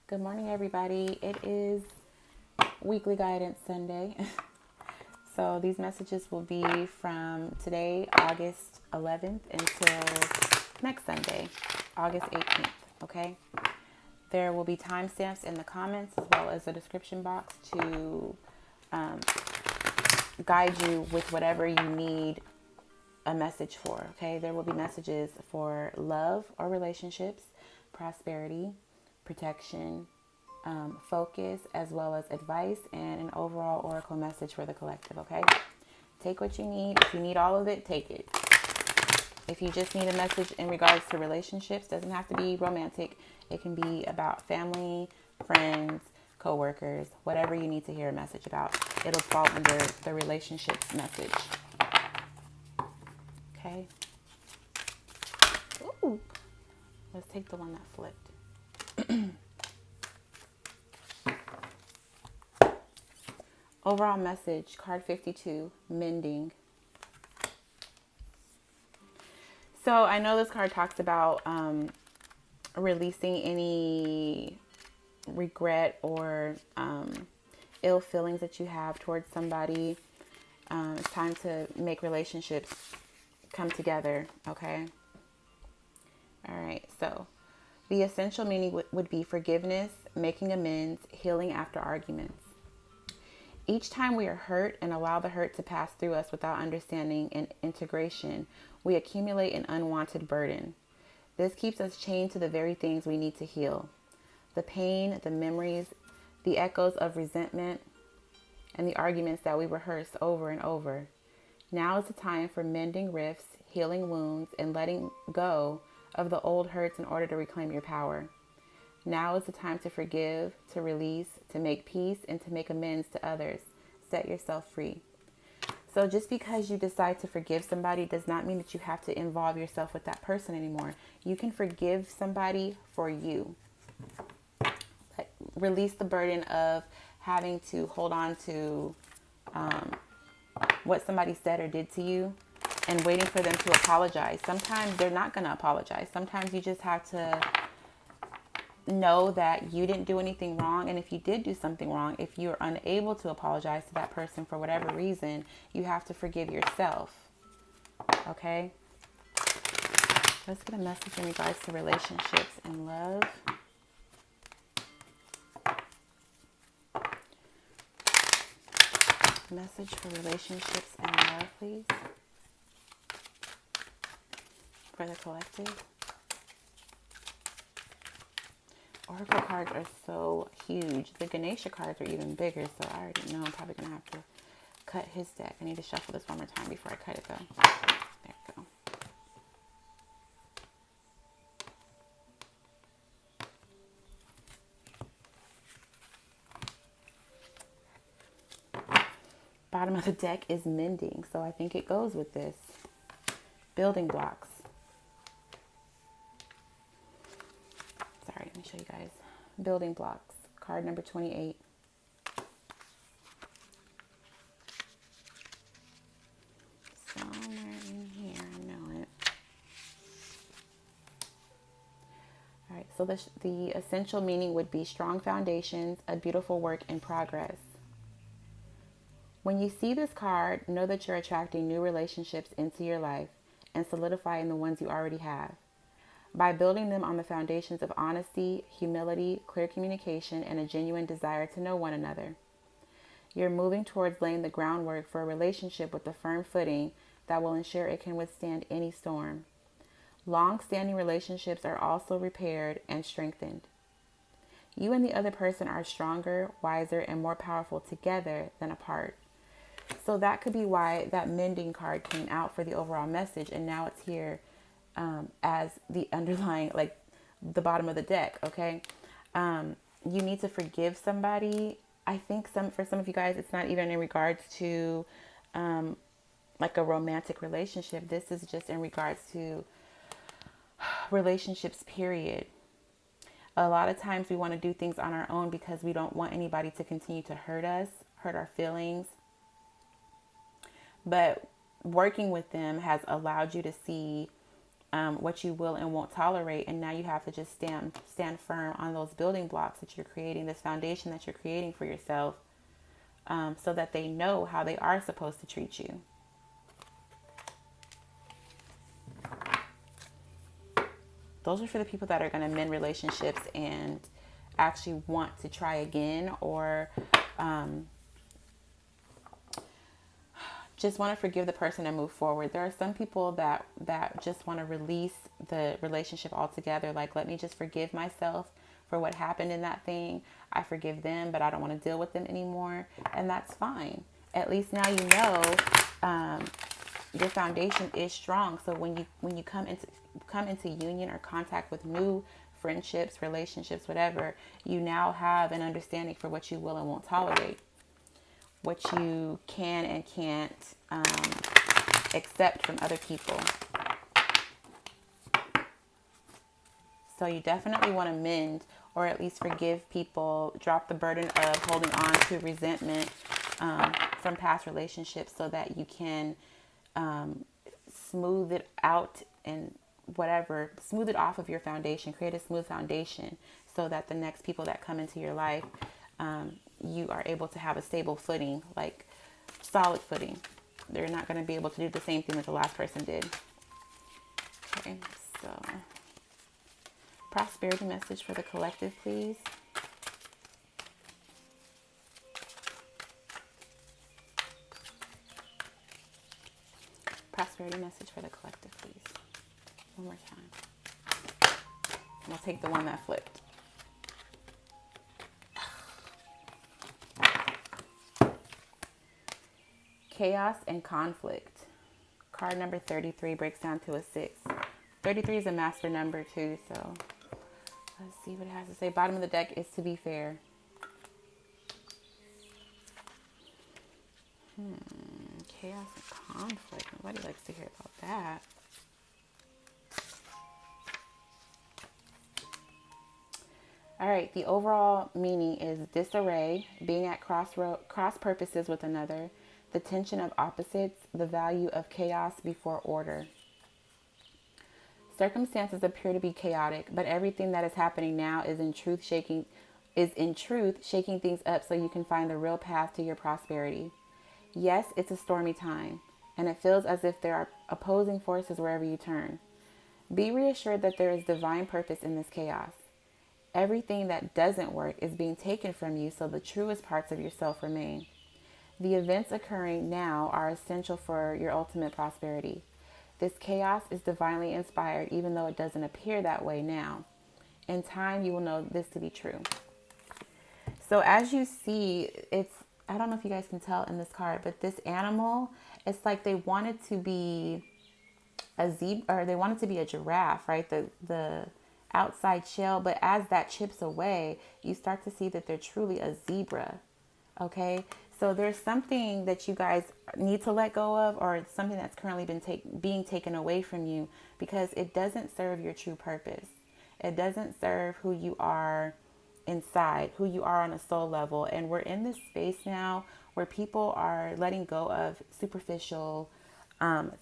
Good morning, everybody. It is Weekly Guidance Sunday. So these messages will be from today, August 11th, until next Sunday, August 18th. Okay? There will be timestamps in the comments as well as a description box to guide you with whatever you need a message for. Okay? There will be messages for love or relationships, prosperity, protection, focus, as well as advice and an overall oracle message for the collective. Okay, take what you need. If you need all of it, take it. If you just need a message in regards to relationships, doesn't have to be romantic. It can be about family, friends, co-workers, whatever you need to hear a message about. It'll fall under the relationships message. Okay. Ooh. Let's take the one that flipped. Overall message, card 52, mending. So I know this card talks about releasing any regret or ill feelings that you have towards somebody. It's time to make relationships come together, okay? All right, so the essential meaning would be forgiveness, making amends, healing after arguments. Each time we are hurt and allow the hurt to pass through us without understanding and integration, we accumulate an unwanted burden. This keeps us chained to the very things we need to heal. The pain, the memories, the echoes of resentment, and the arguments that we rehearse over and over. Now is the time for mending rifts, healing wounds, and letting go of the old hurts in order to reclaim your power. Now is the time to forgive, to release, to make peace, and to make amends to others. Set yourself free. So just because you decide to forgive somebody does not mean that you have to involve yourself with that person anymore. You can forgive somebody for you. But release the burden of having to hold on to what somebody said or did to you and waiting for them to apologize. Sometimes they're not going to apologize. Sometimes you just have to know that you didn't do anything wrong, and if you did do something wrong, if you're unable to apologize to that person for whatever reason, you have to forgive yourself. Okay, let's get a message in regards to relationships and love. Message for relationships and love, please, for the collective. Oracle cards are so huge. The Ganesha cards are even bigger, so I already know I'm probably going to have to cut his deck. I need to shuffle this one more time before I cut it, though. There we go. Bottom of the deck is mending, so I think it goes with this. Building blocks. Sorry, let me show you guys. Building blocks, card number 28. Somewhere in here, I know it. All right, so the essential meaning would be strong foundations, a beautiful work in progress. When you see this card, know that you're attracting new relationships into your life and solidifying the ones you already have. By building them on the foundations of honesty, humility, clear communication, and a genuine desire to know one another. You're moving towards laying the groundwork for a relationship with a firm footing that will ensure it can withstand any storm. Long-standing relationships are also repaired and strengthened. You and the other person are stronger, wiser, and more powerful together than apart. So that could be why that mending card came out for the overall message, and now it's here as the underlying, like the bottom of the deck. Okay. You need to forgive somebody. I think for some of you guys, it's not even in regards to like a romantic relationship. This is just in regards to relationships, period. A lot of times we want to do things on our own because we don't want anybody to continue to hurt us, hurt our feelings. But working with them has allowed you to see what you will and won't tolerate. And now you have to just stand firm on those building blocks that you're creating, this foundation that you're creating for yourself, so that they know how they are supposed to treat you. Those are for the people that are going to mend relationships and actually want to try again, or just want to forgive the person and move forward. There are some people that just want to release the relationship altogether. Like, let me just forgive myself for what happened in that thing. I forgive them, but I don't want to deal with them anymore. And that's fine. At least now you know your foundation is strong. So when you come into union or contact with new friendships, relationships, whatever, you now have an understanding for what you will and won't tolerate, what you can and can't accept from other people. So you definitely want to mend, or at least forgive people, drop the burden of holding on to resentment from past relationships, so that you can smooth it out and whatever, smooth it off of your foundation, create a smooth foundation, so that the next people that come into your life, you are able to have a stable footing, like solid footing. They're not going to be able to do the same thing that the last person did. Okay, so prosperity message for the collective, please. Prosperity message for the collective, please. One more time. And we'll take the one that flipped. Chaos and conflict. Card number 33 breaks down to a 6. 33 is a master number too, so let's see what it has to say. Bottom of the deck is to be fair. Chaos and conflict. Nobody likes to hear about that. All right, the overall meaning is disarray, being at cross purposes with another, the tension of opposites, the value of chaos before order. Circumstances appear to be chaotic, but everything that is happening now is in truth shaking things up so you can find the real path to your prosperity. Yes, it's a stormy time, and it feels as if there are opposing forces wherever you turn. Be reassured that there is divine purpose in this chaos. Everything that doesn't work is being taken from you, so the truest parts of yourself remain. The events occurring now are essential for your ultimate prosperity. This chaos is divinely inspired, even though it doesn't appear that way now. In time, you will know this to be true. So as you see, I don't know if you guys can tell in this card, but this animal, it's like they wanted to be a zebra, or they wanted to be a giraffe, right? The outside shell, but as that chips away, you start to see that they're truly a zebra. Okay, so there's something that you guys need to let go of, or something that's currently being taken away from you, because it doesn't serve your true purpose. It doesn't serve who you are inside, who you are on a soul level. And we're in this space now where people are letting go of superficial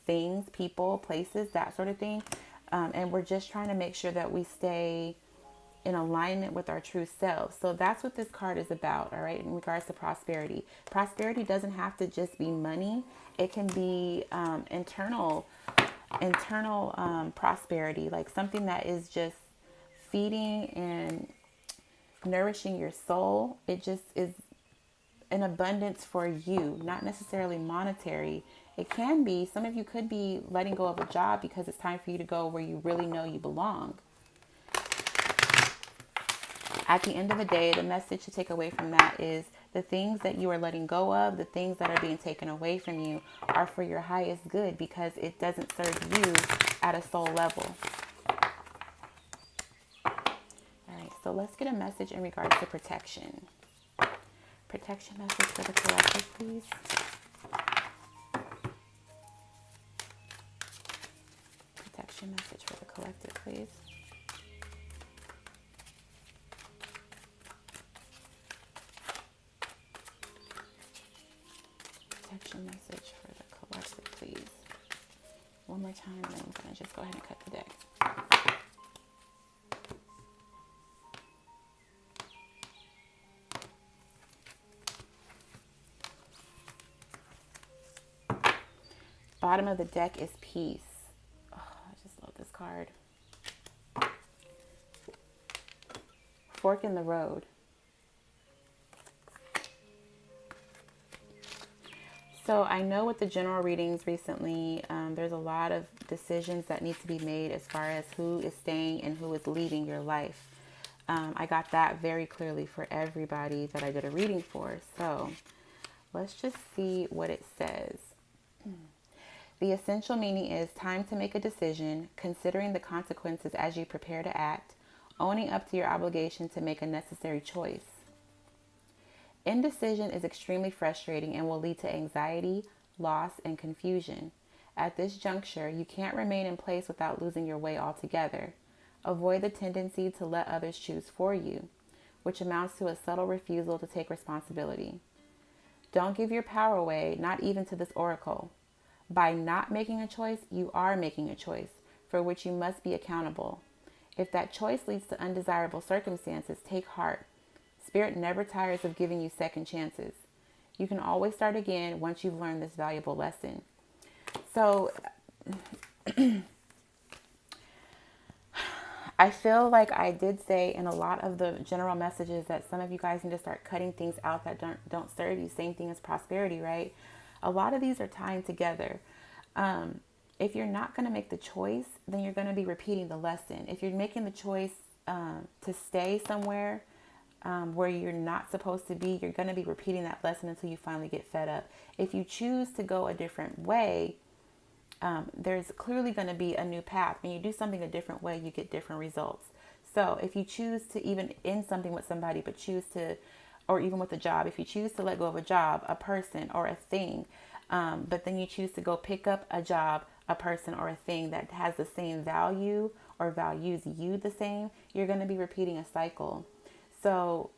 things, people, places, that sort of thing. And we're just trying to make sure that we stay in alignment with our true selves. So that's what this card is about, all right, in regards to prosperity. Prosperity doesn't have to just be money. It can be internal prosperity, like something that is just feeding and nourishing your soul. It just is an abundance for you, not necessarily monetary. It can be, some of you could be letting go of a job because it's time for you to go where you really know you belong. At the end of the day, the message to take away from that is the things that you are letting go of, the things that are being taken away from you, are for your highest good, because it doesn't serve you at a soul level. All right, so let's get a message in regards to protection. Protection message for the collective, please. Protection message for the collective, please. Protection message for the collective, please. one more time, and then I'm going to just go ahead and cut the deck. Bottom of the deck is peace. Oh, I just love this card. Fork in the road. So I know with the general readings recently, there's a lot of decisions that need to be made as far as who is staying and who is leaving your life. I got that very clearly for everybody that I did a reading for. So let's just see what it says. The essential meaning is time to make a decision, considering the consequences as you prepare to act, owning up to your obligation to make a necessary choice. Indecision is extremely frustrating and will lead to anxiety, loss, and confusion. At this juncture, you can't remain in place without losing your way altogether. Avoid the tendency to let others choose for you, which amounts to a subtle refusal to take responsibility. Don't give your power away, not even to this oracle. By not making a choice, you are making a choice, for which you must be accountable. If that choice leads to undesirable circumstances, take heart. Spirit never tires of giving you second chances. You can always start again once you've learned this valuable lesson. So I feel like I did say in a lot of the general messages that some of you guys need to start cutting things out that don't serve you. Same thing as prosperity, right? A lot of these are tying together. If you're not going to make the choice, then you're going to be repeating the lesson. If you're making the choice to stay somewhere where you're not supposed to be, you're going to be repeating that lesson until you finally get fed up. If you choose to go a different way, there's clearly going to be a new path. When you do something a different way, you get different results. So if you choose to even end something with somebody, but choose to, or even with a job, if you choose to let go of a job, a person, or a thing, but then you choose to go pick up a job, a person, or a thing that has the same value or values you the same, you're going to be repeating a cycle. So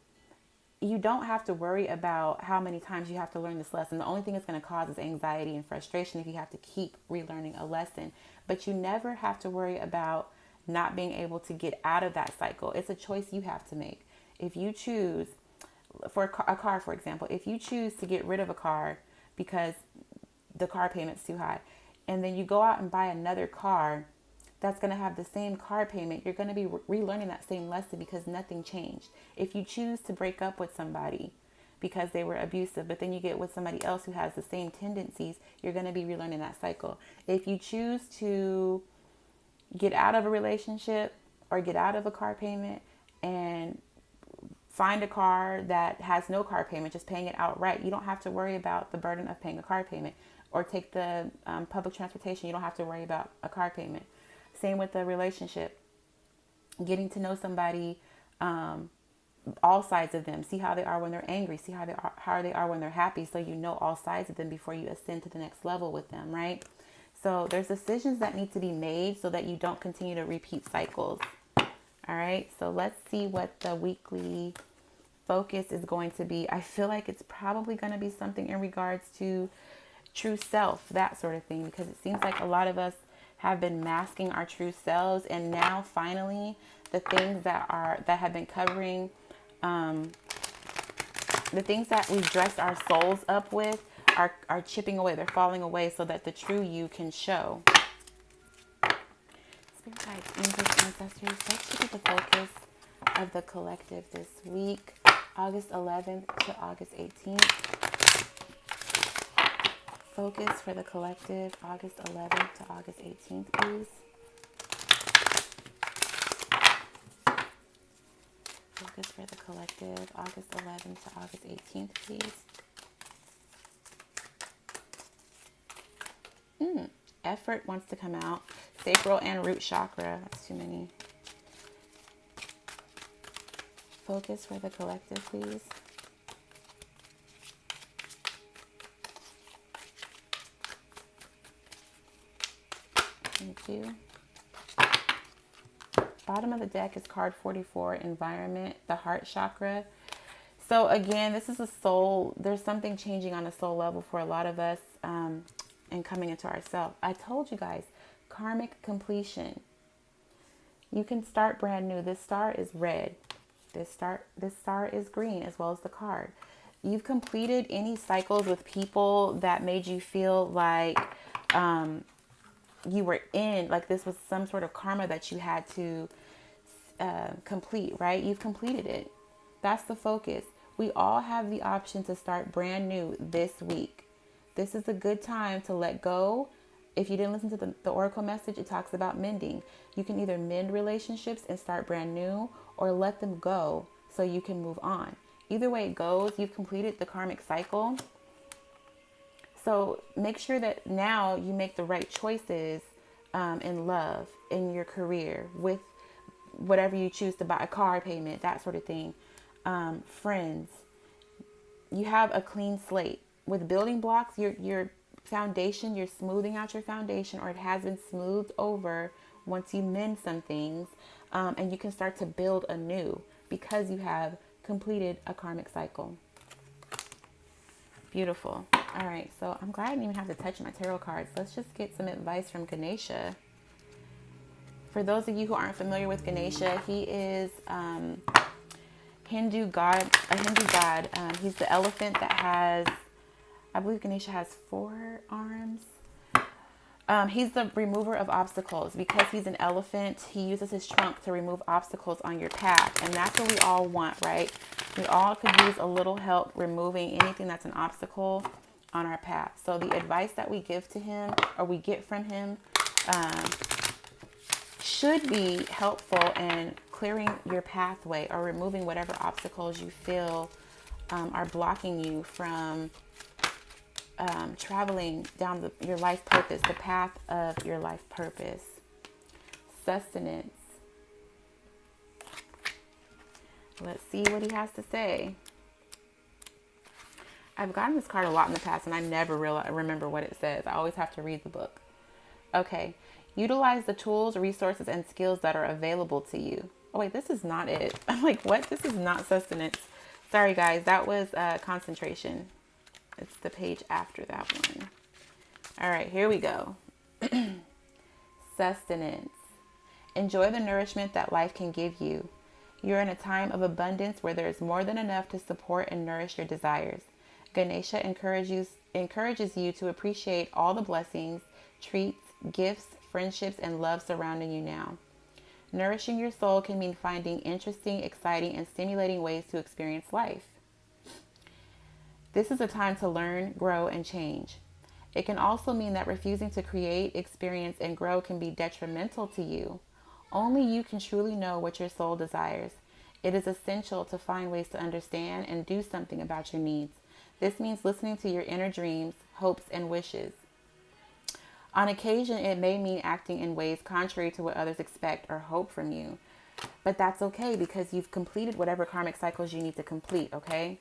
you don't have to worry about how many times you have to learn this lesson. The only thing it's going to cause is anxiety and frustration if you have to keep relearning a lesson. But you never have to worry about not being able to get out of that cycle. It's a choice you have to make. If you choose, for a car, for example, if you choose to get rid of a car because the car payment's too high, and then you go out and buy another car that's going to have the same car payment, you're going to be relearning that same lesson because nothing changed. If you choose to break up with somebody because they were abusive, but then you get with somebody else who has the same tendencies, you're going to be relearning that cycle. If you choose to get out of a relationship or get out of a car payment and find a car that has no car payment, just paying it outright, you don't have to worry about the burden of paying a car payment. Or take the public transportation, you don't have to worry about a car payment. Same with the relationship. Getting to know somebody, all sides of them. See how they are when they're angry. See how they are when they're happy. So you know all sides of them before you ascend to the next level with them, right? So there's decisions that need to be made so that you don't continue to repeat cycles. All right. So let's see what the weekly focus is going to be. I feel like it's probably going to be something in regards to true self, that sort of thing, because it seems like a lot of us have been masking our true selves, and now finally the things that have been covering the things that we dressed our souls up with are chipping away, they're falling away so that the true you can show. Spirit guides, angels, ancestors, let's look at the focus of the collective this week, August 11th to August 18th. Focus for the collective, August 11th to August 18th, please. Focus for the collective, August 11th to August 18th, please. Effort wants to come out. Sacral and root chakra. That's too many. Focus for the collective, please. Thank you. Bottom of the deck is card 44, environment, the heart chakra. So again, this is a soul. There's something changing on a soul level for a lot of us and coming into ourselves. I told you guys, karmic completion. You can start brand new. This star is red. This star is green, as well as the card. You've completed any cycles with people that made you feel like you were in, like this was some sort of karma that you had to complete, right? You've completed it. That's the focus. We all have the option to start brand new this week. This is a good time to let go. If you didn't listen to the oracle message, it talks about mending. You can either mend relationships and start brand new, or let them go so you can move on. Either way it goes, you've completed the karmic cycle. So make sure that now you make the right choices in love, in your career, with whatever you choose to buy, a car payment, that sort of thing. Friends, you have a clean slate. With building blocks, your foundation, you're smoothing out your foundation, or it has been smoothed over once you mend some things, and you can start to build anew because you have completed a karmic cycle. Beautiful. All right, so I'm glad I didn't even have to touch my tarot cards. Let's just get some advice from Ganesha. For those of you who aren't familiar with Ganesha, he is Hindu god, a Hindu god. He's the elephant that has, I believe Ganesha has 4 arms. He's the remover of obstacles. Because he's an elephant, he uses his trunk to remove obstacles on your path. And that's what we all want, right? We all could use a little help removing anything that's an obstacle on our path. So the advice that we give to him, or we get from him, should be helpful in clearing your pathway or removing whatever obstacles you feel are blocking you from traveling down your life purpose, the path of your life purpose. Sustenance. Let's see what he has to say. I've gotten this card a lot in the past and I never remember what it says. I always have to read the book. Okay. Utilize the tools, resources, and skills that are available to you. Oh wait, this is not it. I'm like, what? This is not sustenance. Sorry guys, that was concentration. It's the page after that one. All right, here we go. Sustenance. Enjoy the nourishment that life can give you. You're in a time of abundance where there is more than enough to support and nourish your desires. Ganesha encourages you to appreciate all the blessings, treats, gifts, friendships, and love surrounding you now. Nourishing your soul can mean finding interesting, exciting, and stimulating ways to experience life. This is a time to learn, grow, and change. It can also mean that refusing to create, experience, and grow can be detrimental to you. Only you can truly know what your soul desires. It is essential to find ways to understand and do something about your needs. This means listening to your inner dreams, hopes, and wishes. On occasion, it may mean acting in ways contrary to what others expect or hope from you. But that's okay because you've completed whatever karmic cycles you need to complete, okay?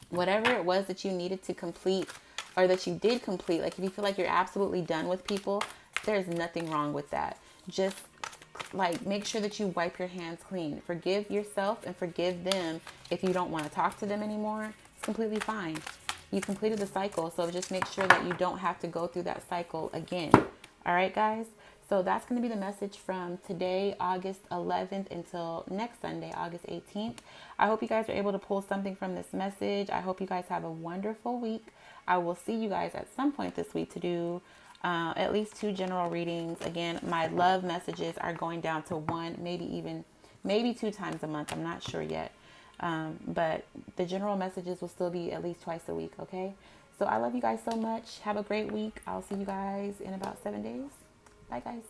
Whatever it was that you needed to complete or that you did complete, like if you feel like you're absolutely done with people, there's nothing wrong with that. Just like make sure that you wipe your hands clean. Forgive yourself and forgive them if you don't want to talk to them anymore. It's completely fine. You completed the cycle, so just make sure that you don't have to go through that cycle again. All right, guys? So that's going to be the message from today, August 11th, until next Sunday, August 18th. I hope you guys are able to pull something from this message. I hope you guys have a wonderful week. I will see you guys at some point this week to do at least 2 general readings. Again, my love messages are going down to 1, maybe 2 times a month. I'm not sure yet. But the general messages will still be at least twice a week, okay? So I love you guys so much. Have a great week. I'll see you guys in about 7 days. Bye, guys.